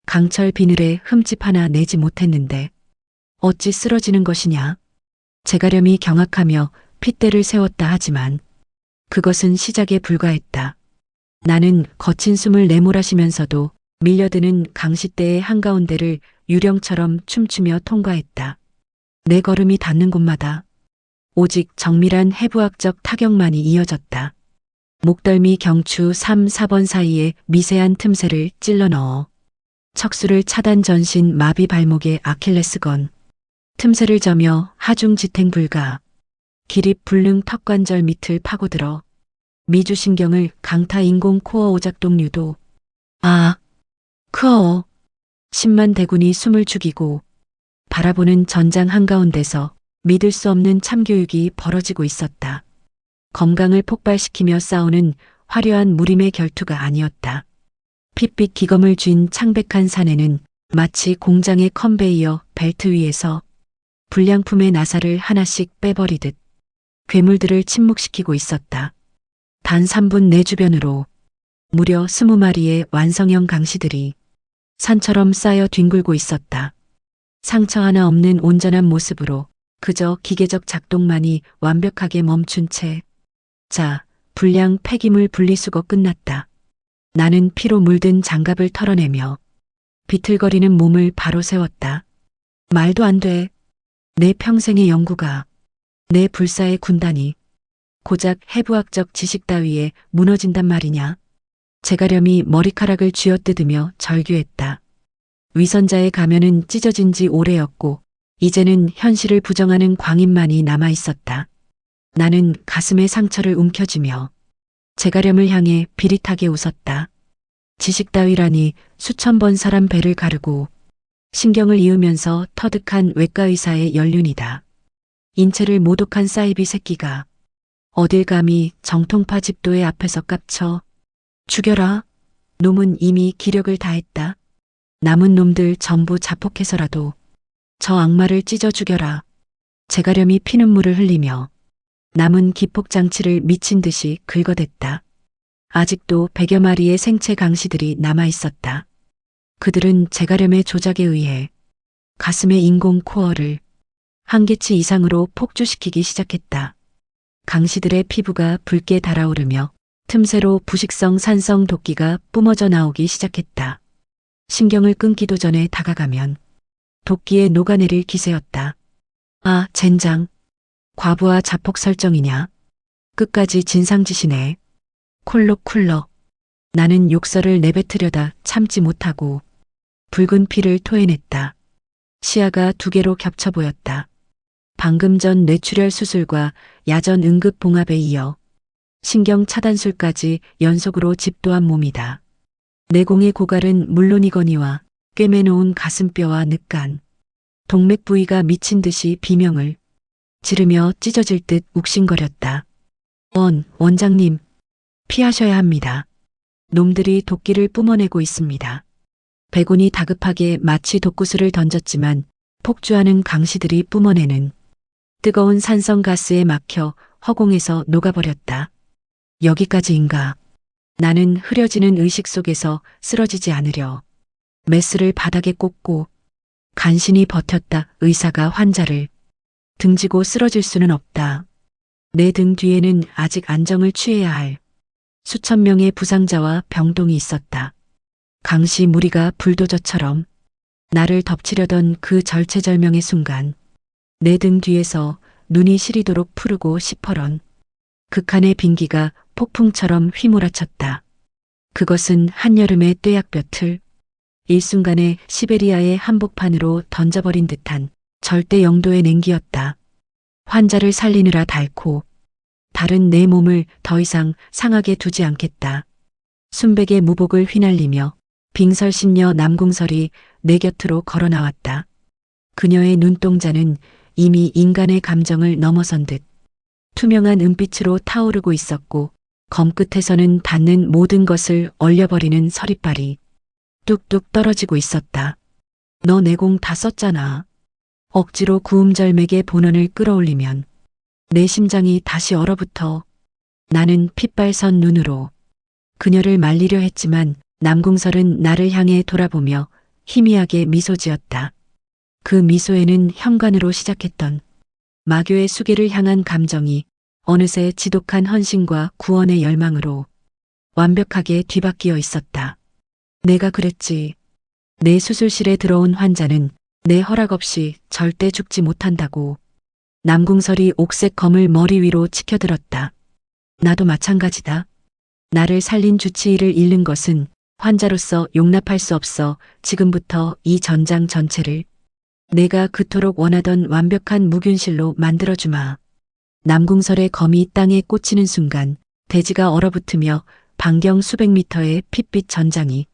강철 비늘에 흠집 하나 내지 못했는데 어찌 쓰러지는 것이냐. 제가렴이 경악하며 핏대를 세웠다 하지만 그것은 시작에 불과했다. 나는 거친 숨을 내몰아쉬면서도 밀려드는 강시대의 한가운데를 유령처럼 춤추며 통과했다. 내 걸음이 닿는 곳마다 오직 정밀한 해부학적 타격만이 이어졌다. 목덜미 경추 3, 4번 사이에 미세한 틈새를 찔러 넣어 척수를 차단 전신 마비 발목의 아킬레스건, 틈새를 저며 하중 지탱 불가, 기립 불능 턱관절 밑을 파고들어 미주신경을 강타 인공 코어 오작동 유도. 크어. 10만 대군이 숨을 죽이고 바라보는 전장 한가운데서 믿을 수 없는 참교육이 벌어지고 있었다. 건강을 폭발시키며 싸우는 화려한 무림의 결투가 아니었다. 핏빛 기검을 쥔 창백한 사내는 마치 공장의 컨베이어 벨트 위에서 불량품의 나사를 하나씩 빼버리듯 괴물들을 침묵시키고 있었다. 단 3분 내 주변으로 무려 20마리의 완성형 강시들이 산처럼 쌓여 뒹굴고 있었다. 상처 하나 없는 온전한 모습으로 그저 기계적 작동만이 완벽하게 멈춘 채. 자, 불량 폐기물 분리수거 끝났다. 나는 피로 물든 장갑을 털어내며 비틀거리는 몸을 바로 세웠다. 말도 안 돼. 내 평생의 연구가, 내 불사의 군단이 고작 해부학적 지식 따위에 무너진단 말이냐. 제가렴이 머리카락을 쥐어뜯으며 절규했다. 위선자의 가면은 찢어진 지 오래였고 이제는 현실을 부정하는 광인만이 남아 있었다. 나는 가슴의 상처를 움켜쥐며 제가렴을 향해 비릿하게 웃었다. 지식 따위라니 수천 번 사람 배를 가르고 신경을 이으면서 터득한 외과의사의 연륜이다. 인체를 모독한 사이비 새끼가 어딜 감히 정통파 집도의 앞에서 깝쳐. 죽여라. 놈은 이미 기력을 다했다. 남은 놈들 전부 자폭해서라도 저 악마를 찢어 죽여라. 제가렴이 피눈물을 흘리며 남은 기폭장치를 미친 듯이 긁어댔다. 아직도 100여 마리의 생체 강시들이 남아 있었다. 그들은 제가렴의 조작에 의해 가슴의 인공 코어를 한계치 이상으로 폭주시키기 시작했다. 강시들의 피부가 붉게 달아오르며 틈새로 부식성 산성 도끼가 뿜어져 나오기 시작했다. 신경을 끊기도 전에 다가가면 도끼에 녹아내릴 기세였다. 아, 젠장. 과부하 자폭 설정이냐. 끝까지 진상짓이네. 콜록쿨럭. 나는 욕설을 내뱉으려다 참지 못하고 붉은 피를 토해냈다. 시야가 두 개로 겹쳐 보였다. 방금 전 뇌출혈 수술과 야전 응급 봉합에 이어 신경 차단술까지 연속으로 집도한 몸이다. 내공의 고갈은 물론이거니와 꿰매놓은 가슴뼈와 늑간, 동맥 부위가 미친 듯이 비명을 지르며 찢어질 듯 욱신거렸다. 원장님, 피하셔야 합니다. 놈들이 도끼를 뿜어내고 있습니다. 백운이 다급하게 마치 독구슬을 던졌지만 폭주하는 강시들이 뿜어내는 뜨거운 산성가스에 막혀 허공에서 녹아버렸다. 여기까지인가. 나는 흐려지는 의식 속에서 쓰러지지 않으려 메스를 바닥에 꽂고 간신히 버텼다. 의사가 환자를 등지고 쓰러질 수는 없다. 내 등 뒤에는 아직 안정을 취해야 할 수천 명의 부상자와 병동이 있었다. 강시 무리가 불도저처럼 나를 덮치려던 그 절체절명의 순간 내 등 뒤에서 눈이 시리도록 푸르고 시퍼런 극한의 빈기가 폭풍처럼 휘몰아쳤다. 그것은 한여름의 뙤약볕을 일순간에 시베리아의 한복판으로 던져버린 듯한 절대 영도의 냉기였다. 환자를 살리느라 닳고 다른 내 몸을 더 이상 상하게 두지 않겠다. 순백의 무복을 휘날리며 빙설심녀 남궁설이 내 곁으로 걸어 나왔다. 그녀의 눈동자는 이미 인간의 감정을 넘어선 듯 투명한 은빛으로 타오르고 있었고 검끝에서는 닿는 모든 것을 얼려버리는 서리빨이 뚝뚝 떨어지고 있었다. 너 내공 다 썼잖아. 억지로 구음절맥의 본원을 끌어올리면 내 심장이 다시 얼어붙어. 나는 핏발선 눈으로 그녀를 말리려 했지만 남궁설은 나를 향해 돌아보며 희미하게 미소 지었다. 그 미소에는 현관으로 시작했던 마교의 수계를 향한 감정이 어느새 지독한 헌신과 구원의 열망으로 완벽하게 뒤바뀌어 있었다. 내가 그랬지. 내 수술실에 들어온 환자는 내 허락 없이 절대 죽지 못한다고. 남궁설이 옥색 검을 머리 위로 치켜들었다. 나도 마찬가지다. 나를 살린 주치의를 잃는 것은 환자로서 용납할 수 없어. 지금부터 이 전장 전체를 내가 그토록 원하던 완벽한 무균실로 만들어주마. 남궁설의 검이 땅에 꽂히는 순간 대지가 얼어붙으며 반경 수백 미터의 핏빛 전장이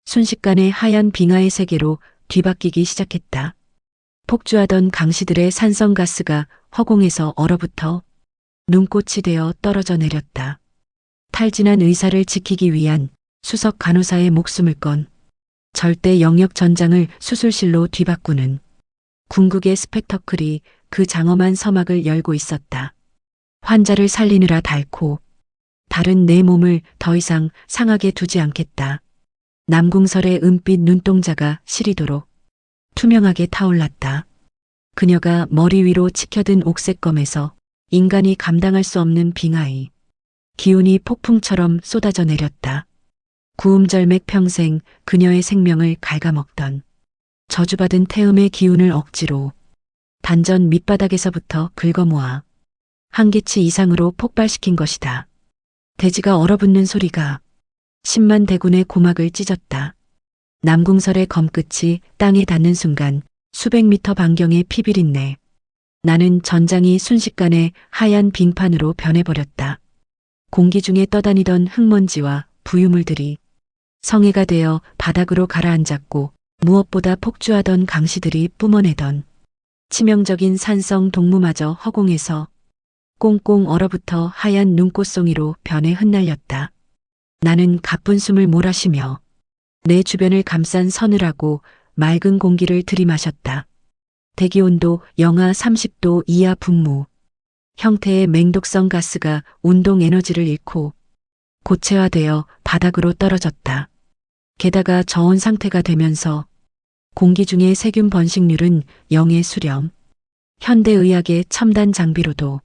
순식간에 하얀 빙하의 세계로 뒤바뀌기 시작했다. 폭주하던 강시들의 산성가스가 허공에서 얼어붙어 눈꽃이 되어 떨어져 내렸다. 탈진한 의사를 지키기 위한 수석 간호사의 목숨을 건 절대 영역 전장을 수술실로 뒤바꾸는 궁극의 스펙터클이 그 장엄한 서막을 열고 있었다. 환자를 살리느라 닳고 다른 내 몸을 더 이상 상하게 두지 않겠다. 남궁설의 은빛 눈동자가 시리도록 투명하게 타올랐다. 그녀가 머리 위로 치켜든 옥색검에서 인간이 감당할 수 없는 빙하의 기운이 폭풍처럼 쏟아져 내렸다. 구음절맥 평생 그녀의 생명을 갉아먹던 저주받은 태음의 기운을 억지로 단전 밑바닥에서부터 긁어모아 한계치 이상으로 폭발시킨 것이다. 대지가 얼어붙는 소리가 10만 대군의 고막을 찢었다. 남궁설의 검끝이 땅에 닿는 순간 수백 미터 반경의 피비린내. 나는 전장이 순식간에 하얀 빙판으로 변해버렸다. 공기 중에 떠다니던 흙먼지와 부유물들이 성해가 되어 바닥으로 가라앉았고 무엇보다 폭주하던 강시들이 뿜어내던 치명적인 산성 동무마저 허공에서 꽁꽁 얼어붙어 하얀 눈꽃송이로 변해 흩날렸다. 나는 가쁜 숨을 몰아쉬며 내 주변을 감싼 서늘하고 맑은 공기를 들이마셨다. 대기온도 영하 30도 이하 분무. 형태의 맹독성 가스가 운동 에너지를 잃고 고체화되어 바닥으로 떨어졌다. 게다가 저온 상태가 되면서 공기 중의 세균 번식률은 0의 수렴. 현대의학의 첨단 장비로도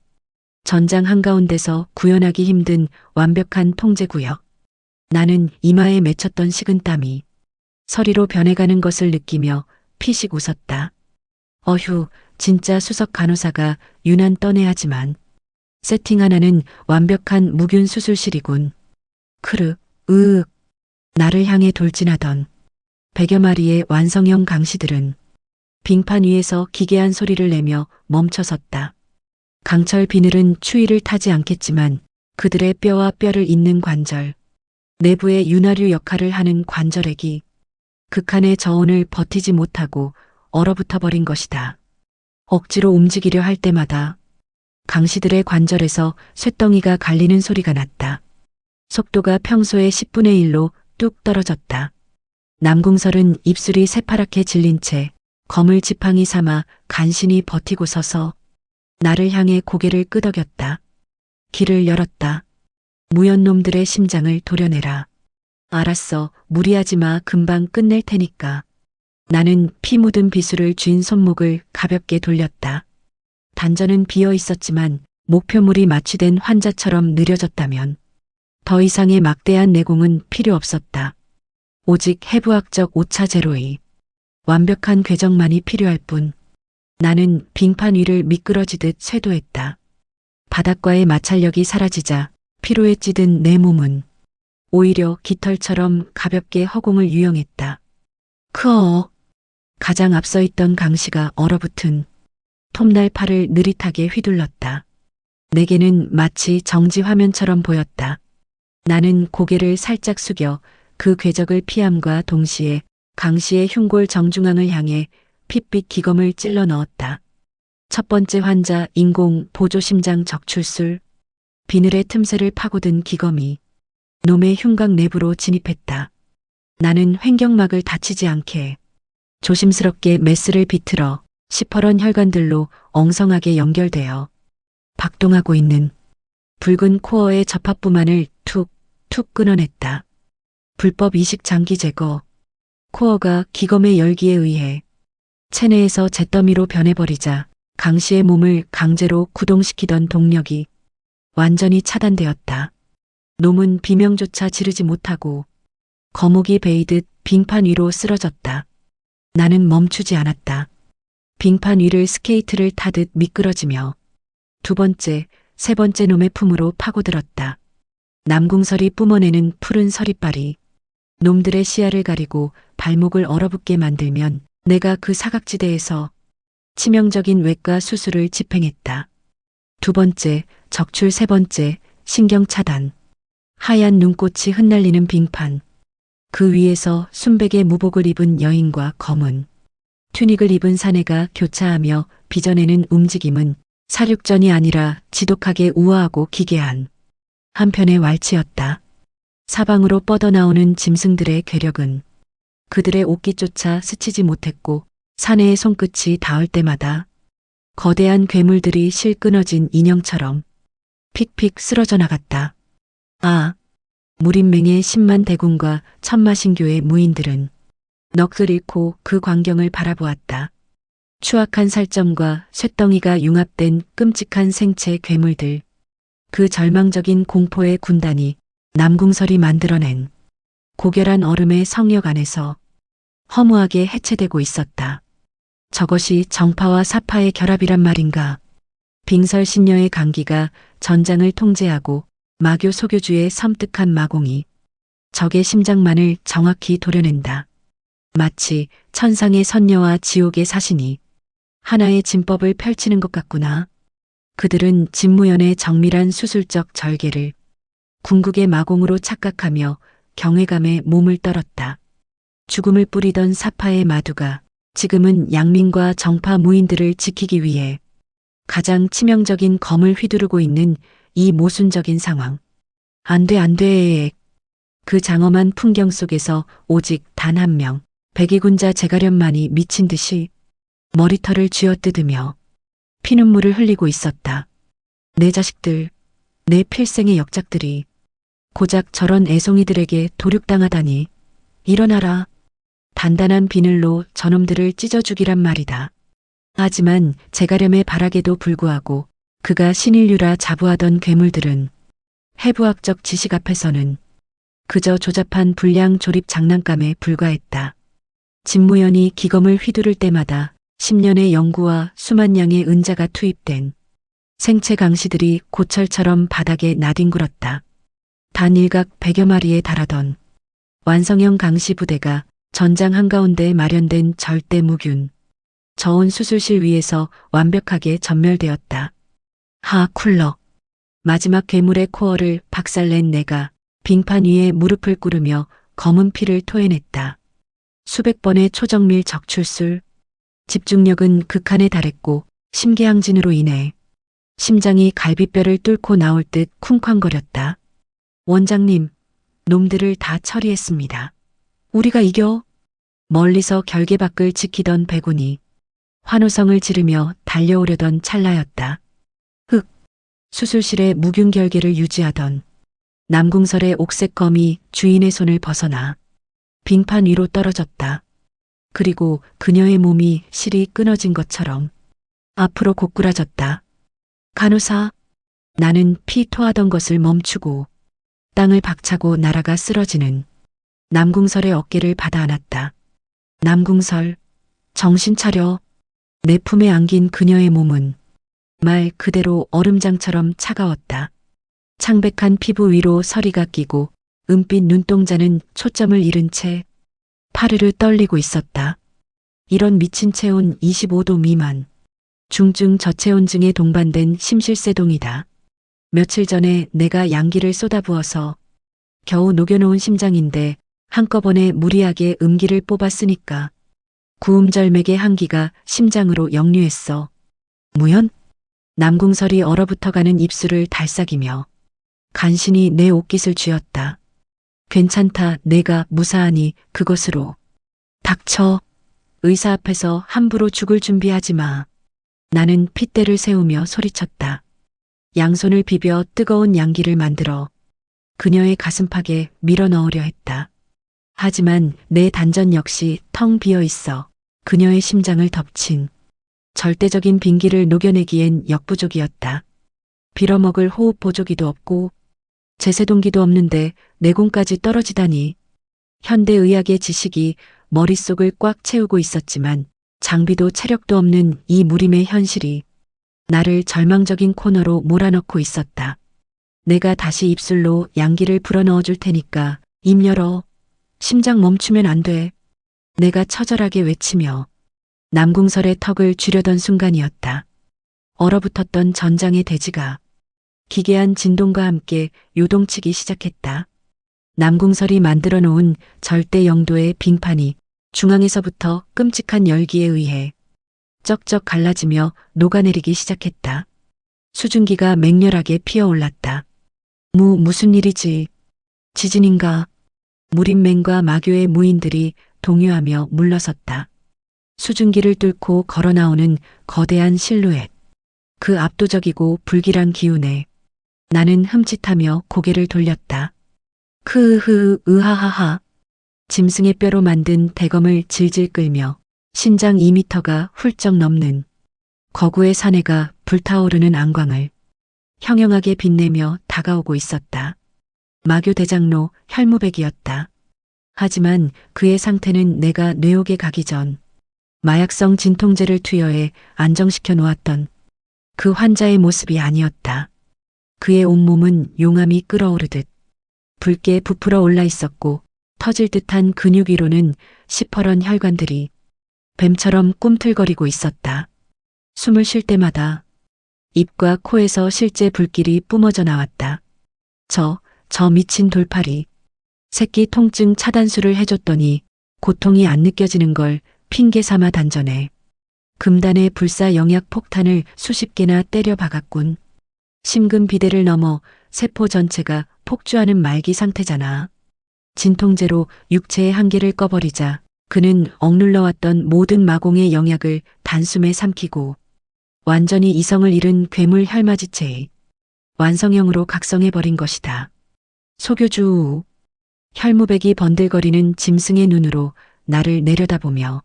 전장 한가운데서 구현하기 힘든 완벽한 통제구역. 나는 이마에 맺혔던 식은땀이 서리로 변해가는 것을 느끼며 피식 웃었다. 어휴, 진짜 수석 간호사가 유난 떠내야지만 세팅 하나는 완벽한 무균 수술실이군. 크르, 으윽. 나를 향해 돌진하던 100여 마리의 완성형 강시들은 빙판 위에서 기괴한 소리를 내며 멈춰섰다. 강철 비늘은 추위를 타지 않겠지만 그들의 뼈와 뼈를 잇는 관절, 내부의 윤활유 역할을 하는 관절액이 극한의 저온을 버티지 못하고 얼어붙어 버린 것이다. 억지로 움직이려 할 때마다 강시들의 관절에서 쇳덩이가 갈리는 소리가 났다. 속도가 평소의 10분의 1로 뚝 떨어졌다. 남궁설은 입술이 새파랗게 질린 채 검을 지팡이 삼아 간신히 버티고 서서 나를 향해 고개를 끄덕였다. 길을 열었다. 무연놈들의 심장을 도려내라. 알았어, 무리하지 마, 금방 끝낼 테니까. 나는 피 묻은 비수를 쥔 손목을 가볍게 돌렸다. 단전은 비어 있었지만 목표물이 마취된 환자처럼 느려졌다면 더 이상의 막대한 내공은 필요 없었다. 오직 해부학적 오차 제로의 완벽한 궤적만이 필요할 뿐. 나는 빙판 위를 미끄러지듯 쇄도했다. 바닥과의 마찰력이 사라지자 피로에 찌든 내 몸은 오히려 깃털처럼 가볍게 허공을 유영했다. 크어. 가장 앞서 있던 강시가 얼어붙은 톱날 팔을 느릿하게 휘둘렀다. 내게는 마치 정지 화면처럼 보였다. 나는 고개를 살짝 숙여 그 궤적을 피함과 동시에 강시의 흉골 정중앙을 향해 핏빛 기검을 찔러 넣었다. 첫 번째 환자 인공 보조심장 적출술. 비늘의 틈새를 파고든 기검이 놈의 흉곽 내부로 진입했다. 나는 횡격막을 다치지 않게 조심스럽게 메스를 비틀어 시퍼런 혈관들로 엉성하게 연결되어 박동하고 있는 붉은 코어의 접합부만을 툭툭 끊어냈다. 불법 이식 장기 제거. 코어가 기검의 열기에 의해 체내에서 잿더미로 변해버리자 강시의 몸을 강제로 구동시키던 동력이 완전히 차단되었다. 놈은 비명조차 지르지 못하고 거목이 베이듯 빙판 위로 쓰러졌다. 나는 멈추지 않았다. 빙판 위를 스케이트를 타듯 미끄러지며 두 번째, 세 번째 놈의 품으로 파고들었다. 남궁설이 뿜어내는 푸른 서리빨이 놈들의 시야를 가리고 발목을 얼어붙게 만들면 내가 그 사각지대에서 치명적인 외과 수술을 집행했다. 두 번째, 적출 세 번째, 신경 차단. 하얀 눈꽃이 흩날리는 빙판. 그 위에서 순백의 무복을 입은 여인과 검은 튜닉을 입은 사내가 교차하며 빚어내는 움직임은 사륙전이 아니라 지독하게 우아하고 기괴한 한편의 왈츠였다. 사방으로 뻗어나오는 짐승들의 괴력은 그들의 옷깃조차 스치지 못했고 사내의 손끝이 닿을 때마다 거대한 괴물들이 실 끊어진 인형처럼 픽픽 쓰러져 나갔다. 아, 무림맹의 10만 대군과 천마신교의 무인들은 넋을 잃고 그 광경을 바라보았다. 추악한 살점과 쇳덩이가 융합된 끔찍한 생체 괴물들. 그 절망적인 공포의 군단이 남궁설이 만들어낸 고결한 얼음의 성역 안에서 허무하게 해체되고 있었다. 저것이 정파와 사파의 결합이란 말인가. 빙설신녀의 강기가 전장을 통제하고 마교 소교주의 섬뜩한 마공이 적의 심장만을 정확히 도려낸다. 마치 천상의 선녀와 지옥의 사신이 하나의 진법을 펼치는 것 같구나. 그들은 진무연의 정밀한 수술적 절개를 궁극의 마공으로 착각하며 경외감에 몸을 떨었다. 죽음을 뿌리던 사파의 마두가 지금은 양민과 정파 무인들을 지키기 위해 가장 치명적인 검을 휘두르고 있는 이 모순적인 상황. 안 돼, 안 돼. 그 장엄한 풍경 속에서 오직 단 한 명, 백의군자 제가련만이 미친 듯이 머리털을 쥐어뜯으며 피눈물을 흘리고 있었다. 내 자식들, 내 필생의 역작들이 고작 저런 애송이들에게 도륙당하다니. 일어나라. 단단한 비늘로 저놈들을 찢어 죽이란 말이다. 하지만 제가렴의 바락에도 불구하고 그가 신인류라 자부하던 괴물들은 해부학적 지식 앞에서는 그저 조잡한 불량 조립 장난감에 불과했다. 진무연이 기검을 휘두를 때마다 10년의 연구와 수만 양의 은자가 투입된 생체 강시들이 고철처럼 바닥에 나뒹굴었다. 단 일각 100여 마리에 달하던 완성형 강시 부대가 전장 한가운데 마련된 절대 무균, 저온 수술실 위에서 완벽하게 전멸되었다. 하 쿨러. 마지막 괴물의 코어를 박살낸 내가 빙판 위에 무릎을 꿇으며 검은 피를 토해냈다. 수백 번의 초정밀 적출술, 집중력은 극한에 달했고 심계항진으로 인해 심장이 갈비뼈를 뚫고 나올 듯 쿵쾅거렸다. 원장님, 놈들을 다 처리했습니다. 우리가 이겨? 멀리서 결계밖을 지키던 백운이 환호성을 지르며 달려오려던 찰나였다. 흑, 수술실의 무균 결계를 유지하던 남궁설의 옥색 검이 주인의 손을 벗어나 빙판 위로 떨어졌다. 그리고 그녀의 몸이 실이 끊어진 것처럼 앞으로 고꾸라졌다. 간호사, 나는 피 토하던 것을 멈추고 땅을 박차고 날아가 쓰러지는 남궁설의 어깨를 받아 안았다. 남궁설, 정신 차려. 내 품에 안긴 그녀의 몸은 말 그대로 얼음장처럼 차가웠다. 창백한 피부 위로 서리가 끼고 은빛 눈동자는 초점을 잃은 채 파르르 떨리고 있었다. 이런 미친 체온 25도 미만, 중증 저체온증에 동반된 심실세동이다. 며칠 전에 내가 양기를 쏟아부어서 겨우 녹여놓은 심장인데 한꺼번에 무리하게 음기를 뽑았으니까 구음절맥의 한기가 심장으로 역류했어. 무연? 남궁설이 얼어붙어가는 입술을 달싹이며 간신히 내 옷깃을 쥐었다. 괜찮다. 내가 무사하니 그것으로. 닥쳐. 의사 앞에서 함부로 죽을 준비하지 마. 나는 핏대를 세우며 소리쳤다. 양손을 비벼 뜨거운 양기를 만들어 그녀의 가슴팍에 밀어 넣으려 했다. 하지만 내 단전 역시 텅 비어 있어 그녀의 심장을 덮친 절대적인 빈기를 녹여내기엔 역부족이었다. 빌어먹을 호흡 보조기도 없고 제세동기도 없는데 내공까지 떨어지다니. 현대의학의 지식이 머릿속을 꽉 채우고 있었지만 장비도 체력도 없는 이 무림의 현실이 나를 절망적인 코너로 몰아넣고 있었다. 내가 다시 입술로 양기를 불어넣어 줄 테니까 입 열어. 심장 멈추면 안 돼. 내가 처절하게 외치며 남궁설의 턱을 쥐려던 순간이었다. 얼어붙었던 전장의 대지가 기괴한 진동과 함께 요동치기 시작했다. 남궁설이 만들어 놓은 절대 영도의 빙판이 중앙에서부터 끔찍한 열기에 의해 쩍쩍 갈라지며 녹아내리기 시작했다. 수증기가 맹렬하게 피어올랐다. 무슨 일이지? 지진인가? 무림맹과 마교의 무인들이 동요하며 물러섰다. 수증기를 뚫고 걸어나오는 거대한 실루엣. 그 압도적이고 불길한 기운에 나는 흠칫하며 고개를 돌렸다. 으하하하. 짐승의 뼈로 만든 대검을 질질 끌며 신장 2미터가 훌쩍 넘는 거구의 사내가 불타오르는 안광을 형형하게 빛내며 다가오고 있었다. 마교 대장로 혈무백이었다. 하지만 그의 상태는 내가 뇌옥에 가기 전 마약성 진통제를 투여해 안정시켜 놓았던 그 환자의 모습이 아니었다. 그의 온몸은 용암이 끓어오르듯 붉게 부풀어 올라 있었고 터질 듯한 근육 위로는 시퍼런 혈관들이 뱀처럼 꿈틀거리고 있었다. 숨을 쉴 때마다 입과 코에서 실제 불길이 뿜어져 나왔다. 저 미친 돌팔이. 새끼 통증 차단술을 해줬더니 고통이 안 느껴지는 걸 핑계 삼아 단전에 금단의 불사 영약 폭탄을 수십 개나 때려 박았군. 심근비대를 넘어 세포 전체가 폭주하는 말기 상태잖아. 진통제로 육체의 한계를 꺼버리자 그는 억눌러왔던 모든 마공의 영약을 단숨에 삼키고 완전히 이성을 잃은 괴물 혈마지체의 완성형으로 각성해버린 것이다. 소교주. 혈무백이 번들거리는 짐승의 눈으로 나를 내려다보며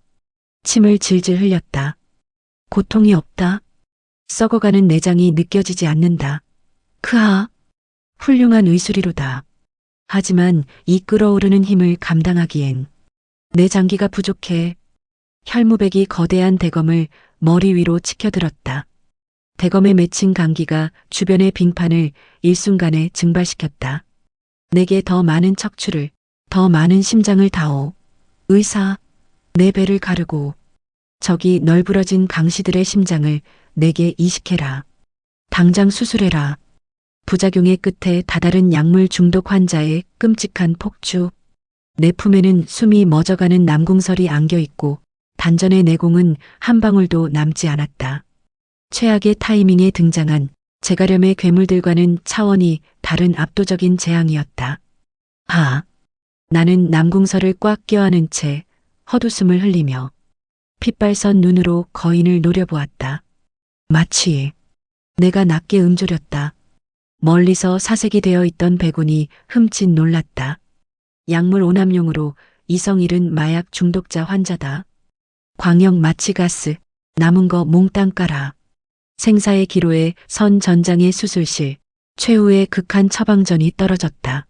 침을 질질 흘렸다. 고통이 없다. 썩어가는 내장이 느껴지지 않는다. 크하. 훌륭한 의술이로다. 하지만 이 끓어오르는 힘을 감당하기엔 내 장기가 부족해. 혈무백이 거대한 대검을 머리 위로 치켜들었다. 대검에 맺힌 강기가 주변의 빙판을 일순간에 증발시켰다. 내게 더 많은 척추를, 더 많은 심장을 다오. 의사, 내 배를 가르고 저기 널브러진 강시들의 심장을 내게 이식해라. 당장 수술해라. 부작용의 끝에 다다른 약물 중독 환자의 끔찍한 폭주. 내 품에는 숨이 멎어가는 남궁설이 안겨있고 단전의 내공은 한 방울도 남지 않았다. 최악의 타이밍에 등장한 제가렴의 괴물들과는 차원이 다른 압도적인 재앙이었다. 나는 남궁설을 꽉 껴안은 채 헛웃음을 흘리며 핏발선 눈으로 거인을 노려보았다. 마치 내가 낮게 음조렸다. 멀리서 사색이 되어 있던 백운이 흠칫 놀랐다. 약물 오남용으로 이성 잃은 마약 중독자 환자다. 광역 마취가스, 남은 거 몽땅 깔아. 생사의 기로에 선 전장의 수술실, 최후의 극한 처방전이 떨어졌다.